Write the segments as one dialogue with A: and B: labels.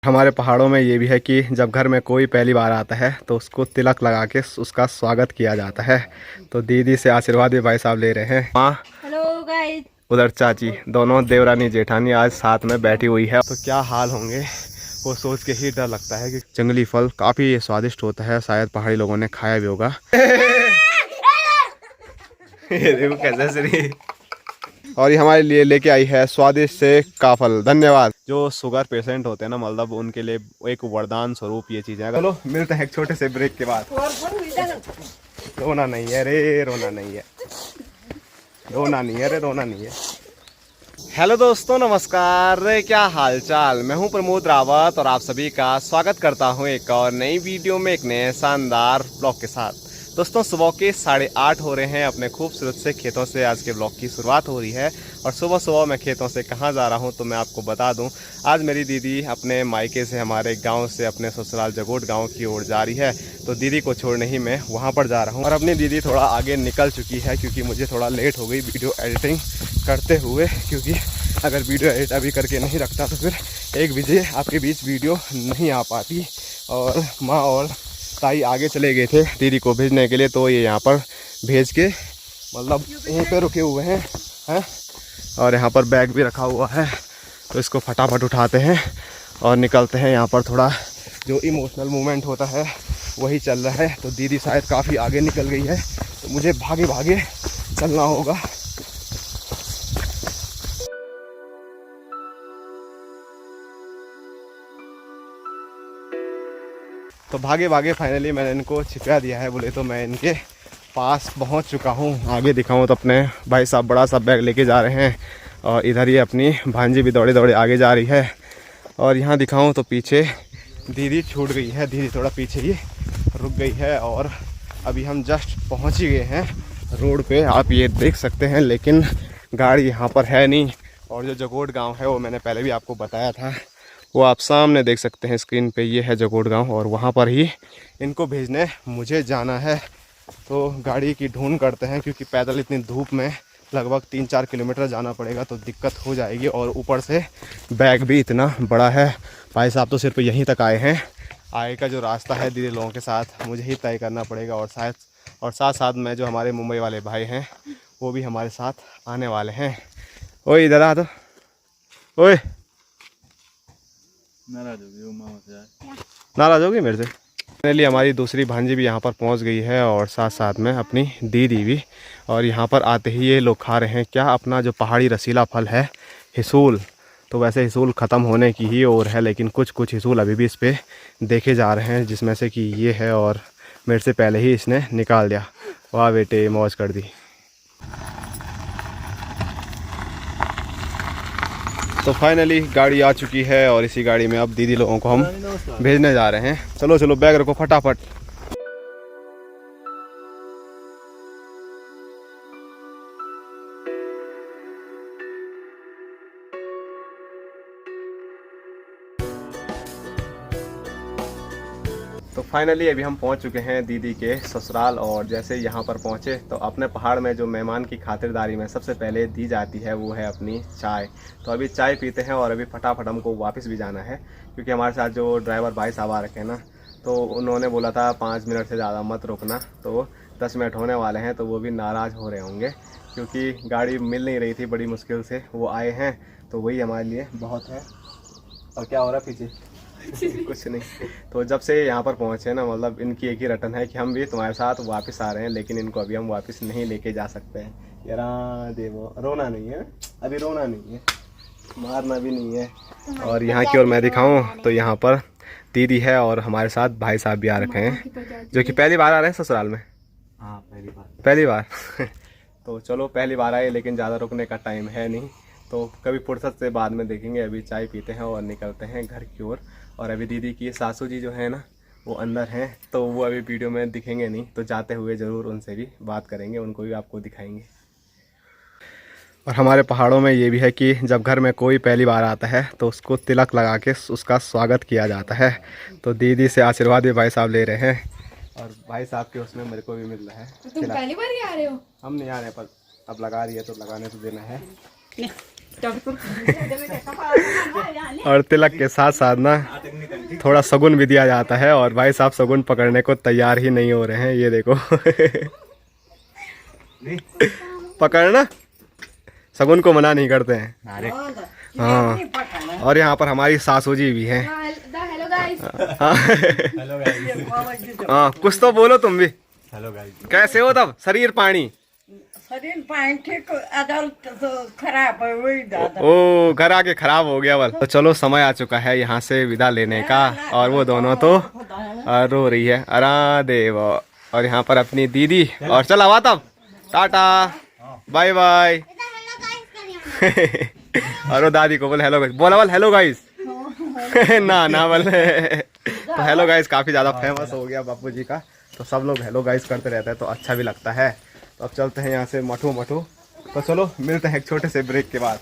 A: हमारे पहाड़ों में ये भी है कि जब घर में कोई पहली बार आता है तो उसको तिलक लगा के उसका स्वागत किया जाता है। तो दीदी से आशीर्वाद भी भाई साहब ले रहे हैं। माँ,
B: हेलो गाइस,
A: उधर चाची, दोनों देवरानी जेठानी आज साथ में बैठी हुई है। तो क्या हाल होंगे वो सोच के ही डर लगता है कि जंगली फल काफ़ी स्वादिष्ट होता है, शायद पहाड़ी लोगों ने खाया भी होगा। ये देखो कैसे श्री। और ये हमारे लिए लेके आई है स्वादिष्ट से काफल। धन्यवाद। जो शुगर पेशेंट होते हैं ना, मतलब उनके लिए एक वरदान स्वरूप ये चीजें। चलो मिलते हैं एक छोटे से ब्रेक के बाद। रोना नहीं है रे, रोना नहीं है, रोना नहीं है रे, रोना नहीं है। हेलो दोस्तों, नमस्कार। क्या हालचाल। मैं हूं प्रमोद रावत और आप सभी का स्वागत करता हूं एक और नई वीडियो में, एक नए शानदार ब्लॉग के साथ। दोस्तों, सुबह के 8:30 हो रहे हैं। अपने खूबसूरत से खेतों से आज के ब्लॉग की शुरुआत हो रही है। और सुबह सुबह मैं खेतों से कहाँ जा रहा हूँ तो मैं आपको बता दूँ। आज मेरी दीदी अपने मायके से, हमारे गाँव से अपने ससुराल जगोट गाँव की ओर जा रही है। तो दीदी को छोड़ने ही मैं वहाँ पर जा रहा हूँ। और अपनी दीदी थोड़ा आगे निकल चुकी है क्योंकि मुझे थोड़ा लेट हो गई वीडियो एडिटिंग करते हुए। क्योंकि अगर वीडियो एडिट अभी करके नहीं रखता तो फिर 1 बजे आपके बीच वीडियो नहीं आ पाती। और माँ और ताई आगे चले गए थे दीदी को भेजने के लिए, तो ये यहाँ पर भेज के मतलब यहीं पे रुके हुए हैं। और यहाँ पर बैग भी रखा हुआ है, तो इसको फटाफट उठाते हैं और निकलते हैं। यहाँ पर थोड़ा जो इमोशनल मोमेंट होता है वही चल रहा है। तो दीदी शायद काफ़ी आगे निकल गई है, तो मुझे भागे भागे चलना होगा। तो भागे भागे फाइनली मैंने इनको छिपा दिया है। बोले तो मैं इनके पास पहुंच चुका हूं। आगे दिखाऊं तो अपने भाई साहब बड़ा सा बैग लेके जा रहे हैं, और इधर ही अपनी भांजी भी दौड़े दौड़े आगे जा रही है। और यहाँ दिखाऊं तो पीछे दीदी छूट गई है, दीदी थोड़ा पीछे ही रुक गई है। और अभी हम जस्ट पहुँच ही गए हैं रोड पे, आप ये देख सकते हैं। लेकिन गाड़ी यहाँ पर है नहीं। और जो जगोट गाँव है वो मैंने पहले भी आपको बताया था, वो आप सामने देख सकते हैं स्क्रीन पे। ये है जगोट गांव और वहाँ पर ही इनको भेजने मुझे जाना है। तो गाड़ी की ढूंढ करते हैं, क्योंकि पैदल इतनी धूप में लगभग 3-4 किलोमीटर जाना पड़ेगा, तो दिक्कत हो जाएगी। और ऊपर से बैग भी इतना बड़ा है। भाई साहब तो सिर्फ यहीं तक आए हैं। आगे का जो रास्ता है दीदी लोगों के साथ मुझे ही तय करना पड़ेगा। और साथ साथ में जो हमारे मुंबई वाले भाई हैं वो भी हमारे साथ आने वाले हैं। ओए इधर आ, तो ओए नाराज होगी मेरे से। फाइनली हमारी दूसरी भांजी भी यहाँ पर पहुँच गई है, और साथ साथ में अपनी दीदी भी। और यहाँ पर आते ही ये लोग खा रहे हैं क्या, अपना जो पहाड़ी रसीला फल है, हिसूल। तो वैसे हिसूल ख़त्म होने की ही ओर है, लेकिन कुछ कुछ हिसूल अभी भी इस पर देखे जा रहे हैं, जिसमें से कि ये है। और मेरे से पहले ही इसने निकाल दिया। वाह बेटे, मौज कर दी। तो फाइनली गाड़ी आ चुकी है, और इसी गाड़ी में अब दीदी लोगों को हम भेजने जा रहे हैं। चलो चलो बैग रखो फटाफट। तो फाइनली अभी हम पहुंच चुके हैं दीदी के ससुराल। और जैसे यहाँ पर पहुँचे तो अपने पहाड़ में जो मेहमान की खातिरदारी में सबसे पहले दी जाती है वो है अपनी चाय। तो अभी चाय पीते हैं, और अभी फटाफट हमको वापस भी जाना है, क्योंकि हमारे साथ जो ड्राइवर भाई साहब आ रखे हैं ना, तो उन्होंने बोला था 5 मिनट से ज़्यादा मत रुकना। तो 10 मिनट होने वाले हैं, तो वो भी नाराज़ हो रहे होंगे, क्योंकि गाड़ी मिल नहीं रही थी, बड़ी मुश्किल से वो आए हैं। तो वही हमारे लिए बहुत है। और क्या हो रहा है पीछे? कुछ नहीं। तो जब से यहाँ पर पहुँचे ना, मतलब इनकी एक ही रटन है कि हम भी तुम्हारे साथ वापस आ रहे हैं, लेकिन इनको अभी हम वापस नहीं लेके जा सकते हैं। यार देवो, रोना नहीं है अभी, रोना नहीं है, मारना भी नहीं है। और यहाँ की ओर मैं दिखाऊं तो यहाँ पर दीदी है, और हमारे साथ भाई साहब भी आ रखे हैं, जो कि पहली बार आ रहे हैं ससुराल में।
C: हाँ,
A: पहली बार। तो चलो पहली बार आए, लेकिन ज़्यादा रुकने का टाइम है नहीं, तो कभी फुर्सत से बाद में देखेंगे। अभी चाय पीते हैं और निकलते हैं घर की ओर। और अभी दीदी की सासू जी जो है ना, वो अंदर हैं, तो वो अभी वीडियो में दिखेंगे नहीं, तो जाते हुए ज़रूर उनसे भी बात करेंगे, उनको भी आपको दिखाएंगे। और हमारे पहाड़ों में ये भी है कि जब घर में कोई पहली बार आता है तो उसको तिलक लगा के उसका स्वागत किया जाता है। तो दीदी से आशीर्वाद भी भाई साहब ले रहे हैं, और भाई साहब के उसमें मेरे को भी मिल रहा है।
B: तो तुम पहली बार ही आ रहे हो?
A: हम नहीं आ रहे, पर अब लगा रही है तो लगाने तो देना है। और तिलक के साथ साथ ना थोड़ा शगुन भी दिया जाता है और भाई साहब शगुन पकड़ने को तैयार ही नहीं हो रहे हैं, ये देखो। पकड़ना, शगुन को मना नहीं करते हैं। हाँ, और यहाँ पर हमारी सासू जी भी हैं।
B: Hello guys.
A: हाँ, कुछ तो बोलो तुम भी।
C: Hello guys.
A: कैसे हो तब? शरीर पानी
D: ठीक अदल्ट तो खराब है वही दादा।
A: ओ, घर आके खराब हो गया बल। तो चलो समय आ चुका है यहाँ से विदा लेने का, और वो दोनों तो रो रही है, अरा देव। और यहाँ पर अपनी दीदी, और चल आवा तब, टाटा बाय बाय। और वो दादी को बोले हेलो गाइस, बोला बोल हेलो गाइस। ना बोल। तो हेलो गाइस काफी ज्यादा फेमस हो गया बापू जी का, तो सब लोग हेलो गाइस करते रहते हैं, तो अच्छा भी लगता है। तो अब चलते हैं यहाँ से मठू। तो चलो मिलते हैं एक छोटे से ब्रेक के बाद।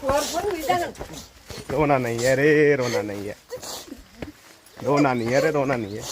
A: रोना नहीं है रे, रोना नहीं है, रोना नहीं है रे, रोना नहीं है।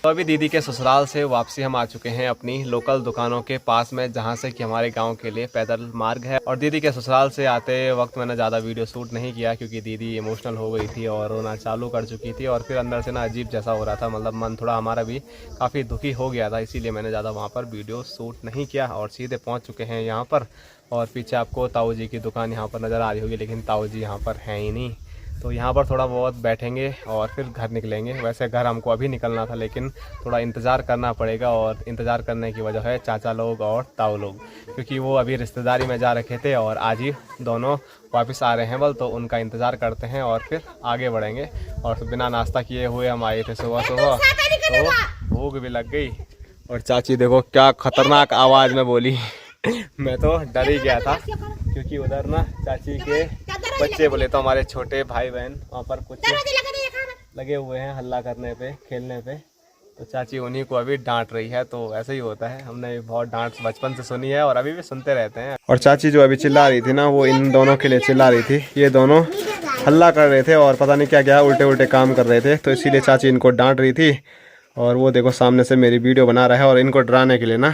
A: तो अभी दीदी के ससुराल से वापसी हम आ चुके हैं अपनी लोकल दुकानों के पास में, जहाँ से कि हमारे गांव के लिए पैदल मार्ग है। और दीदी के ससुराल से आते वक्त मैंने ज़्यादा वीडियो शूट नहीं किया, क्योंकि दीदी इमोशनल हो गई थी और रोना चालू कर चुकी थी, और फिर अंदर से ना अजीब जैसा हो रहा था, मतलब मन थोड़ा हमारा भी काफ़ी दुखी हो गया था, इसीलिए मैंने ज़्यादा वहाँ पर वीडियो शूट नहीं किया। और सीधे पहुँच चुके हैं यहाँ पर, और पीछे आपको ताऊ जी की दुकान यहाँ पर नज़र आ रही होगी, लेकिन ताऊ जी यहाँ पर हैं ही नहीं। तो यहाँ पर थोड़ा बहुत बैठेंगे और फिर घर निकलेंगे। वैसे घर हमको अभी निकलना था, लेकिन थोड़ा इंतज़ार करना पड़ेगा, और इंतज़ार करने की वजह है चाचा लोग और ताऊ लोग, क्योंकि वो अभी रिश्तेदारी में जा रखे थे और आज ही दोनों वापस आ रहे हैं बल, तो उनका इंतज़ार करते हैं और फिर आगे बढ़ेंगे। और बिना नाश्ता किए हुए हम आए थे सुबह, तो भूख भी लग गई। और चाची देखो क्या खतरनाक आवाज़ में बोली। मैं तो डर ही गया था, क्योंकि उधर ना चाची के बच्चे बोले तो हमारे छोटे भाई बहन वहाँ पर कुछ लगे हुए हैं हल्ला करने पे, खेलने पे, तो चाची उन्हीं को अभी डांट रही है। तो ऐसे ही होता है, हमने बहुत डांट बचपन से सुनी है और अभी भी सुनते रहते हैं। और चाची जो अभी चिल्ला रही थी ना, वो इन दोनों के लिए चिल्ला रही थी। ये दोनों हल्ला कर रहे थे और पता नहीं क्या क्या उल्टे उल्टे काम कर रहे थे, तो इसीलिए चाची इनको डांट रही थी। और वो देखो सामने से मेरी वीडियो बना रहा है, और इनको डराने के लिए ना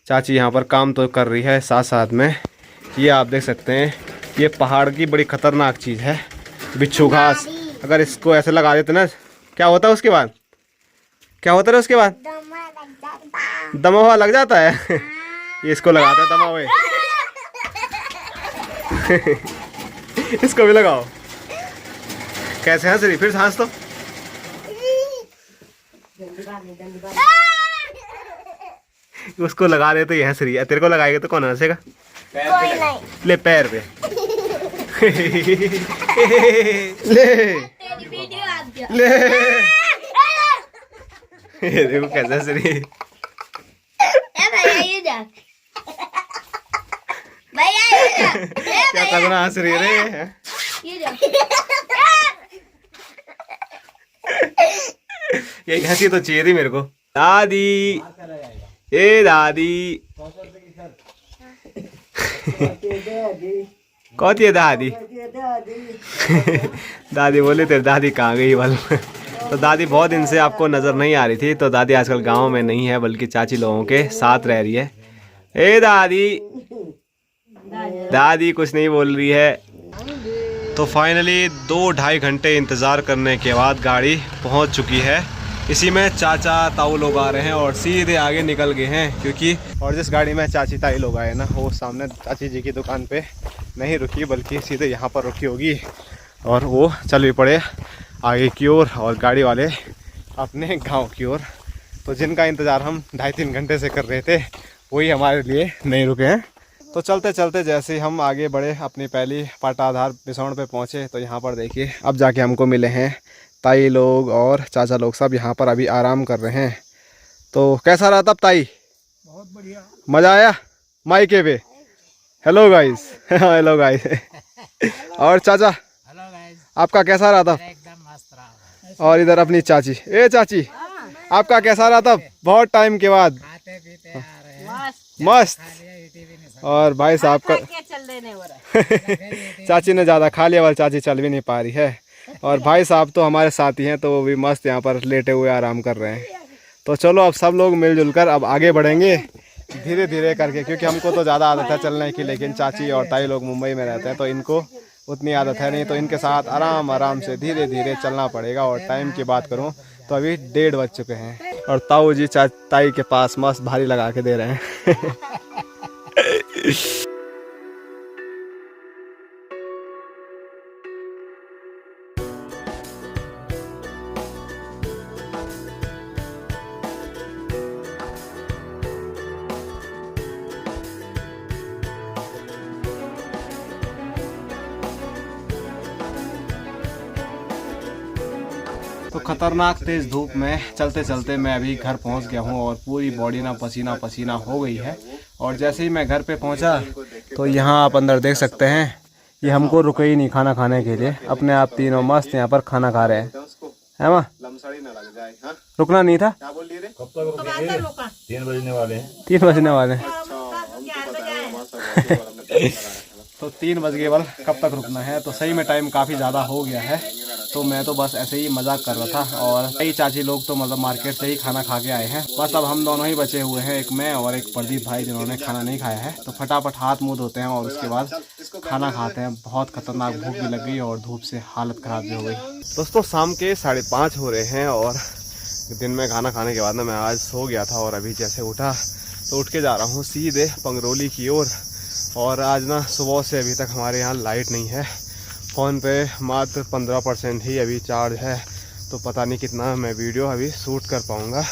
A: चाची यहाँ पर काम तो कर रही है साथ साथ में। ये आप देख सकते हैं, ये पहाड़ की बड़ी खतरनाक चीज़ है, बिच्छू घास। अगर इसको ऐसे लगा देते ना, क्या होता है उसके बाद? क्या होता है उसके बाद? दमा हुआ लग जाता है। ये इसको लगाता है दमा हुए। इसको भी लगाओ। कैसे हंस रही, फिर हंस तो। उसको लगा दे तो ये हंस रही है, तेरे को लगाएगा तो कौन हंसेगा? ले पैर पे। ले ले, ये देखो कैसे हंस रही है। क्या करना हंस रही है ये हंसी तो चाहिए थी मेरे को। दादी, ए दादी, कौती है दादी? दादी बोले तेरी दादी कहाँ गई बल। तो दादी बहुत दिन से आपको नज़र नहीं आ रही थी, तो दादी आजकल गांव में नहीं है, बल्कि चाची लोगों के साथ रह रही है। ए दादी, दादी कुछ नहीं बोल रही है। तो फाइनली 2-2.5 घंटे इंतज़ार करने के बाद गाड़ी पहुंच चुकी है। इसी में चाचा ताऊ लोग आ रहे हैं और सीधे आगे निकल गए हैं, क्योंकि और जिस गाड़ी में चाची ताई लोग आए ना, वो सामने चाची जी की दुकान पे नहीं रुकी, बल्कि सीधे यहाँ पर रुकी होगी, और वो चल भी पड़े आगे की ओर, और गाड़ी वाले अपने गांव की ओर। तो जिनका इंतज़ार हम 2.5-3 घंटे से कर रहे थे, वही हमारे लिए नहीं रुके हैं। तो चलते चलते जैसे हम आगे बढ़े, अपनी पहली पाटाधार बिसौड़ पे पहुँचे, तो यहाँ पर देखिए अब जाके हमको मिले हैं ताई लोग और चाचा लोग, सब यहाँ पर अभी आराम कर रहे हैं। तो कैसा रहा तब ताई?
D: बहुत बढ़िया,
A: मज़ा आया मायके पे? Hello guys. Hello guys. और चाचा,
C: हेलो गाइस,
A: आपका कैसा रहा तब?
C: एकदम मस्त रहा।
A: और इधर अपनी चाची, ए चाची आपका कैसा रहा तब? बहुत टाइम के बाद।
C: खाते पीते आ रहे हैं,
A: मस्त।
C: टीवी नहीं
A: और भाई साहब का चाची ने ज़्यादा खा लिया, वाली चाची चल भी नहीं पा रही है। और भाई साहब तो हमारे साथ ही हैं, तो वो भी मस्त यहाँ पर लेटे हुए आराम कर रहे हैं। तो चलो अब सब लोग मिलजुल कर अब आगे बढ़ेंगे धीरे धीरे करके, क्योंकि हमको तो ज़्यादा आदत है चलने की, लेकिन चाची और ताई लोग मुंबई में रहते हैं, तो इनको उतनी आदत है नहीं, तो इनके साथ आराम आराम से धीरे धीरे चलना पड़ेगा। और टाइम की बात करूं तो अभी 1:30 बज चुके हैं और ताऊ जी ताई के पास मस्त भारी लगा के दे रहे हैं। तो खतरनाक तेज धूप में चलते चलते मैं अभी घर पहुंच गया हूं और पूरी बॉडी ना पसीना पसीना हो गई है। और जैसे ही मैं घर पे पहुंचा तो यहाँ आप अंदर देख सकते हैं, ये हमको रुके ही नहीं खाना खाने के लिए। अपने आप तीनों मस्त यहाँ पर खाना खा रहे हैं, है माँ? रुकना नहीं था। क्या बोल रहे? 3 बजने वाले हैं। 3 बजने वाले हैं। तो 3 बज गए, बल कब तक रुकना है? तो सही में टाइम काफ़ी ज़्यादा हो गया है। तो मैं तो बस ऐसे ही मजाक कर रहा था और कई चाची लोग तो मतलब मार्केट से ही खाना खा के आए हैं। बस अब हम दोनों ही बचे हुए हैं, एक मैं और एक प्रदीप भाई, जिन्होंने खाना नहीं खाया है। तो फटाफट हाथ मुँह धोते हैं और उसके बाद खाना खाते हैं। बहुत खतरनाक भूख भी लग गई और धूप से हालत ख़राब भी हो गई। दोस्तों शाम के 5:30 हो रहे हैं और दिन में खाना खाने के बाद ना मैं आज सो गया था और अभी जैसे उठा तो उठ के जा रहा हूँ सीधे पंगरोली की ओर। और आज ना सुबह से अभी तक हमारे यहाँ लाइट नहीं है। फ़ोन पे मात्र 15% ही अभी चार्ज है, तो पता नहीं कितना मैं वीडियो अभी शूट कर पाऊँगा।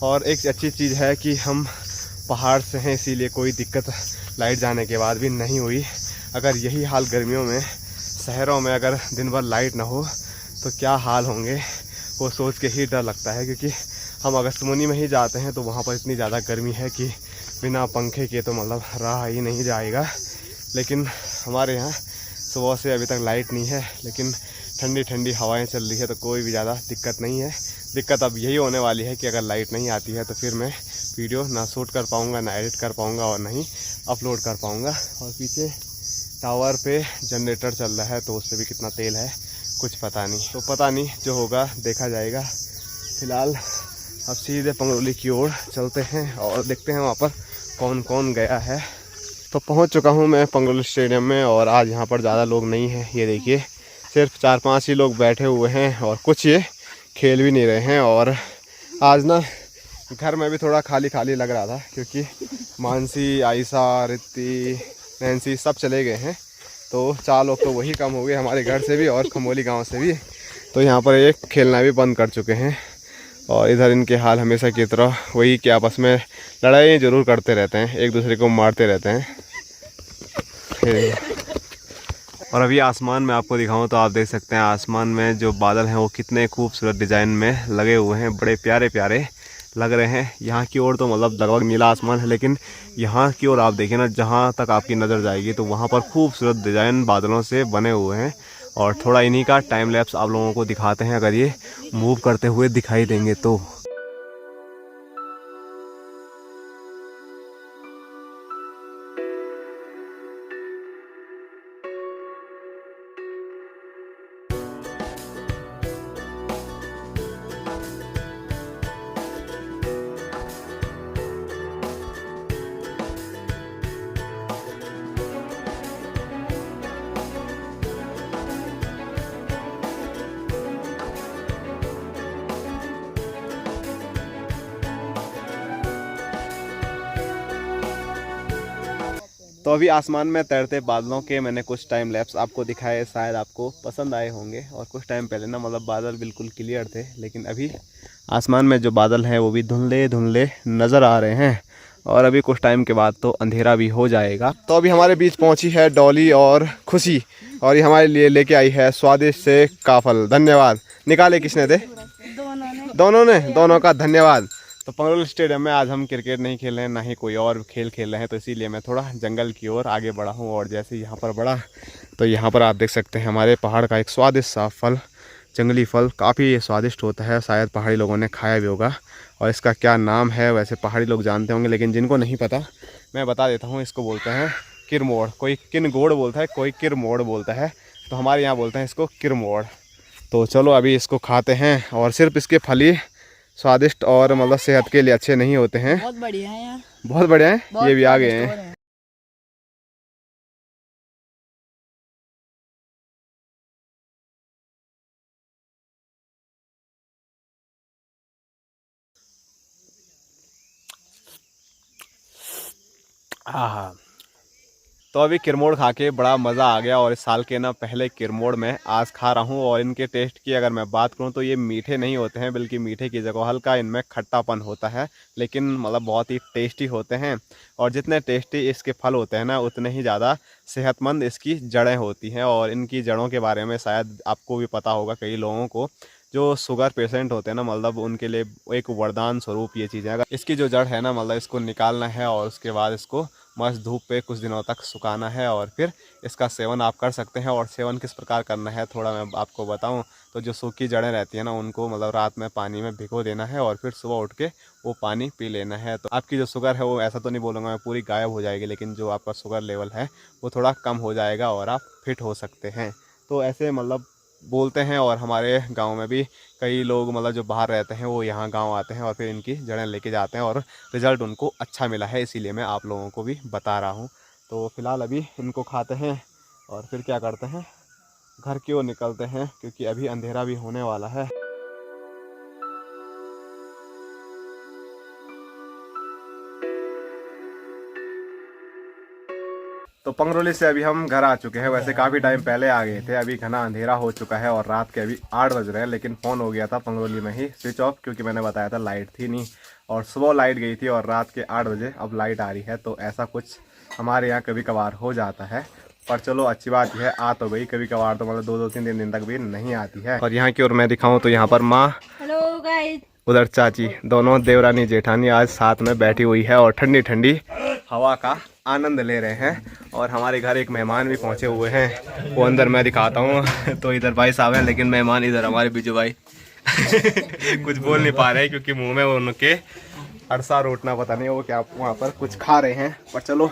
A: और एक अच्छी चीज़ है कि हम पहाड़ से हैं, इसीलिए कोई दिक्कत लाइट जाने के बाद भी नहीं हुई। अगर यही हाल गर्मियों में शहरों में अगर दिन भर लाइट ना हो तो क्या हाल होंगे, वो सोच के ही डर लगता है। क्योंकि हम अगस्तमुनी में ही जाते हैं तो वहाँ पर इतनी ज़्यादा गर्मी है कि बिना पंखे के तो मतलब रहा ही नहीं जाएगा। लेकिन हमारे यहाँ सुबह से अभी तक लाइट नहीं है, लेकिन ठंडी ठंडी हवाएं चल रही है, तो कोई भी ज़्यादा दिक्कत नहीं है। दिक्कत अब यही होने वाली है कि अगर लाइट नहीं आती है तो फिर मैं वीडियो ना शूट कर पाऊँगा, ना एडिट कर पाऊँगा और ना ही अपलोड कर पाऊँगा। और पीछे टावर पे जनरेटर चल रहा है, तो उससे भी कितना तेल है कुछ पता नहीं। तो पता नहीं, जो होगा देखा जाएगा। फ़िलहाल अब सीधे पंगरोली की ओर चलते हैं और देखते हैं वहाँ पर कौन कौन गया है। तो पहुँच चुका हूँ मैं पंगरोली स्टेडियम में और आज यहाँ पर ज़्यादा लोग नहीं हैं। ये देखिए सिर्फ 4-5 ही लोग बैठे हुए हैं और कुछ ये खेल भी नहीं रहे हैं। और आज ना घर में भी थोड़ा खाली खाली लग रहा था, क्योंकि मानसी, आयशा, रित्ती, नैन्सी सब चले गए हैं। तो 4 लोग तो वही कम हो गए हमारे घर से भी और खमोली गांव से भी। तो यहाँ पर एक खेलना भी बंद कर चुके हैं। और इधर इनके हाल हमेशा की तरह वही कि आपस में लड़ाई ज़रूर करते रहते हैं, एक दूसरे को मारते रहते हैं। और अभी आसमान में आपको दिखाऊं तो आप देख सकते हैं आसमान में जो बादल हैं वो कितने खूबसूरत डिज़ाइन में लगे हुए हैं, बड़े प्यारे प्यारे लग रहे हैं। यहाँ की ओर तो मतलब लगभग नीला आसमान है, लेकिन यहाँ की ओर आप देखिए ना, जहाँ तक आपकी नज़र जाएगी तो वहाँ पर खूबसूरत डिज़ाइन बादलों से बने हुए हैं। और थोड़ा इन्हीं का टाइम लैप्स आप लोगों को दिखाते हैं, अगर ये मूव करते हुए दिखाई देंगे तो। तो अभी आसमान में तैरते बादलों के मैंने कुछ टाइम लैप्स आपको दिखाए, शायद आपको पसंद आए होंगे। और कुछ टाइम पहले ना मतलब बादल बिल्कुल क्लियर थे, लेकिन अभी आसमान में जो बादल हैं वो भी धुंधले धुंधले नज़र आ रहे हैं। और अभी कुछ टाइम के बाद तो अंधेरा भी हो जाएगा। तो अभी हमारे बीच पहुंची है डॉली और खुशी, और ये हमारे लिए लेके आई है स्वादिष्ट से काफल। धन्यवाद। निकाले किसने थे? दोनों का धन्यवाद। तो पंगरोली स्टेडियम में आज हम क्रिकेट नहीं खेल रहे हैं, ना ही कोई और खेल खेल रहे हैं। तो इसीलिए मैं थोड़ा जंगल की ओर आगे बढ़ा हूँ। और जैसे यहाँ पर बढ़ा तो यहाँ पर आप देख सकते हैं हमारे पहाड़ का एक स्वादिष्ट सा फल, जंगली फल, काफ़ी स्वादिष्ट होता है। शायद पहाड़ी लोगों ने खाया भी होगा। और इसका क्या नाम है वैसे पहाड़ी लोग जानते होंगे, लेकिन जिनको नहीं पता मैं बता देता हूँ। इसको बोलते हैं किरमोड़। कोई किनगोड़ बोलता है, कोई किरमोड़ बोलता है। तो हमारे यहाँ बोलते हैं इसको किरमोड़। तो चलो अभी इसको खाते हैं। और सिर्फ इसके फल ही स्वादिष्ट और मतलब सेहत के लिए अच्छे नहीं होते हैं।
D: बहुत बढ़िया है यार,
A: बहुत बढ़िया है। ये भी आ गए हैं। हाँ, तो अभी किरमोड़ खा के बड़ा मज़ा आ गया। और इस साल के ना पहले किरमोड़ मैं आज खा रहा हूँ। और इनके टेस्ट की अगर मैं बात करूँ तो ये मीठे नहीं होते हैं, बल्कि मीठे की जगह हल्का इनमें खट्टापन होता है, लेकिन मतलब बहुत ही टेस्टी होते हैं। और जितने टेस्टी इसके फल होते हैं ना, उतने ही ज़्यादा सेहतमंद इसकी जड़ें होती हैं। और इनकी जड़ों के बारे में शायद आपको भी पता होगा, कई लोगों को जो शुगर पेशेंट होते हैं ना, मतलब उनके लिए एक वरदान स्वरूप ये चीज़ है। अगर इसकी जो जड़ है ना, मतलब इसको निकालना है और उसके बाद इसको मस्त धूप पे कुछ दिनों तक सुखाना है और फिर इसका सेवन आप कर सकते हैं। और सेवन किस प्रकार करना है थोड़ा मैं आपको बताऊं तो जो सूखी जड़ें रहती हैं ना, उनको मतलब रात में पानी में भिगो देना है और फिर सुबह उठ के वो पानी पी लेना है। तो आपकी जो शुगर है वो, ऐसा तो नहीं बोलूँगा मैं पूरी गायब हो जाएगी, लेकिन जो आपका शुगर लेवल है वो थोड़ा कम हो जाएगा और आप फिट हो सकते हैं। तो ऐसे मतलब बोलते हैं। और हमारे गांव में भी कई लोग मतलब जो बाहर रहते हैं वो यहाँ गांव आते हैं और फिर इनकी जड़ें लेके जाते हैं और रिज़ल्ट उनको अच्छा मिला है, इसीलिए मैं आप लोगों को भी बता रहा हूँ। तो फ़िलहाल अभी इनको खाते हैं और फिर क्या करते हैं, घर की ओर निकलते हैं, क्योंकि अभी अंधेरा भी होने वाला है। तो पंगरोली से अभी हम घर आ चुके हैं। वैसे काफ़ी टाइम पहले आ गए थे, अभी घना अंधेरा हो चुका है और रात के अभी 8 बज रहे हैं। लेकिन फ़ोन हो गया था पंगरोली में ही स्विच ऑफ, क्योंकि मैंने बताया था लाइट थी नहीं। और सुबह लाइट गई थी और रात के 8 बजे अब लाइट आ रही है। तो ऐसा कुछ हमारे यहाँ कभी कभार हो जाता है, पर चलो अच्छी बात यह है आ तो गई। कभी कभार तो मतलब 2-2, 3 दिन तक भी नहीं आती है। और यहाँ की ओर मैं दिखाऊँ तो यहाँ पर माँ,
B: हेलो गाइस,
A: उधर चाची, दोनों देवरानी जेठानी आज साथ में बैठी हुई है और ठंडी ठंडी हवा का आनंद ले रहे हैं। और हमारे घर एक मेहमान भी पहुंचे हुए हैं, वो अंदर मैं दिखाता हूँ। तो इधर भाई साहब हैं, लेकिन मेहमान इधर हमारे बिजू भाई कुछ बोल नहीं पा रहे क्योंकि मुंह में उनके अरसा रोटना पता नहीं वो क्या वहाँ पर कुछ खा रहे हैं। पर चलो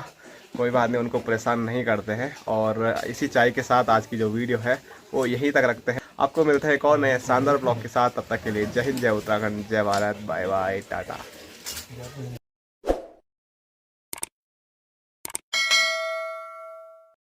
A: कोई बात नहीं, उनको परेशान नहीं करते हैं। और इसी चाय के साथ आज की जो वीडियो है वो यहीं तक रखते हैं। आपको मिलता है एक और नए शानदार ब्लॉग के साथ। तब तक के लिए जय हिंद, जय उत्तराखंड, जय भारत, बाय बाय, टाटा।